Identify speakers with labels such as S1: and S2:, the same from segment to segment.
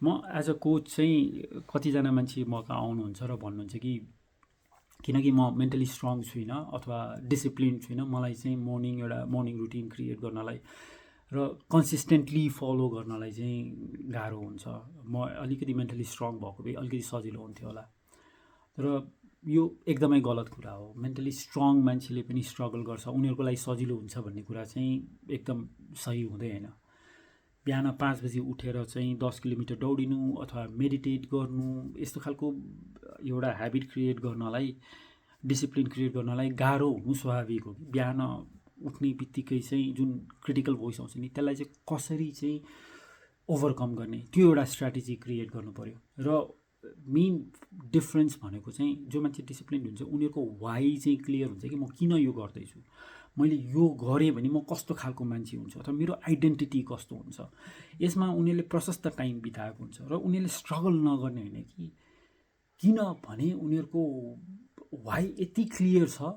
S1: म as a coach चाहिँ कतिजना मान्छे म कहाँ आउनुहुन्छ र भन्नुहुन्छ कि किनकि म मेन्टली स्ट्रङ छुइनँ अथवा डिसिप्लिन छुइनँ, मलाई चाहिँ एउटा मर्निङ रुटिन क्रिएट गर्नलाई र कन्सिस्टेन्टली फलो गर्नलाई चाहिँ गाह्रो हुन्छ। म अलिकति मेन्टली स्ट्रङ भएको भए अलिकति सजिलो हुन्थ्यो होला। र यो एकदमै गलत कुरा हो। मेन्टली स्ट्रङ मान्छेले पनि स्ट्रगल गर्छ, उनीहरूको लागि सजिलो हुन्छ भन्ने कुरा चाहिँ एकदम सही हुँदै होइन। बिहान 5 बजी उठेर चाहिँ 10 किलोमिटर दौडिनु अथवा मेडिटेट गर्नु, यस्तो खालको एउटा ह्याबिट क्रिएट गर्नलाई, डिसिप्लिन क्रिएट गर्नलाई गाह्रो हुनु स्वाभाविक हो। बिहान उठ्ने बित्तिकै चाहिँ जुन क्रिटिकल भोइस आउँछ नि, त्यसलाई चाहिँ कसरी चाहिँ ओभरकम गर्ने, त्यो एउटा स्ट्राटेजी क्रिएट गर्नु पऱ्यो। र मेन डिफ्रेन्स भनेको चाहिँ जो मान्छे डिसिप्लिन हुन्छ उनीहरूको वाइ चाहिँ क्लियर हुन्छ कि म किन यो गर्दैछु, मैले यो गरेँ भने म कस्तो खालको मान्छे हुन्छु अथवा मेरो आइडेन्टिटी कस्तो हुन्छ। यसमा उनीहरूले प्रशस्त टाइम बिताएको हुन्छ र उनीहरूले स्ट्रगल नगर्ने होइन कि, किनभने उनीहरूको वाइ यति क्लियर छ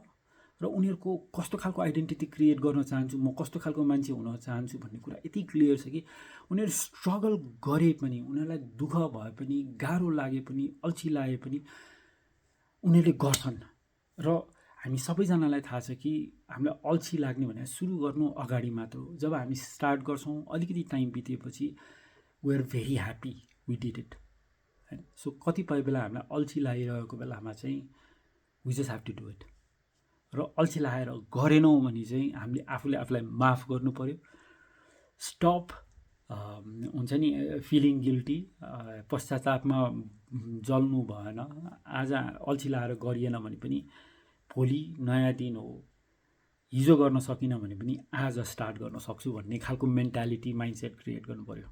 S1: र उनीहरूको कस्तो खालको आइडेन्टिटी क्रिएट गर्न चाहन्छु, म कस्तो खालको मान्छे हुन चाहन्छु भन्ने कुरा यति क्लियर छ कि उनीहरू स्ट्रगल गरे पनि, उनीहरूलाई दुःख भए पनि, गाह्रो लागे पनि, अल्छी लागे पनि उनीहरूले गर्छन्। र हामी सबैजनालाई थाहा छ कि हामीलाई अल्छी लाग्ने भने सुरु गर्नु अगाडि मात्र हो। जब हामी स्टार्ट गर्छौँ अलिकति टाइम बितेपछि we are very happy we did it, होइन। सो कतिपय बेला हामीलाई अल्छी लागिरहेको बेलामा चाहिँ we just have to do it. र अल्छी लागेर गरेनौँ भने चाहिँ हामीले आफूले आफूलाई माफ गर्नु पऱ्यो। स्टप हुन्छ नि फिलिङ गिल्टी, पश्चातापमा जल्नु भएन। आज अल्छी लागेर गरिएन भने पनि भोलि नयाँ दिन हो, हिजो गर्न सकिनँ भने पनि आज स्टार्ट गर्न सक्छु भन्ने खालको मेन्टालिटी, माइन्डसेट क्रिएट गर्नु पऱ्यो।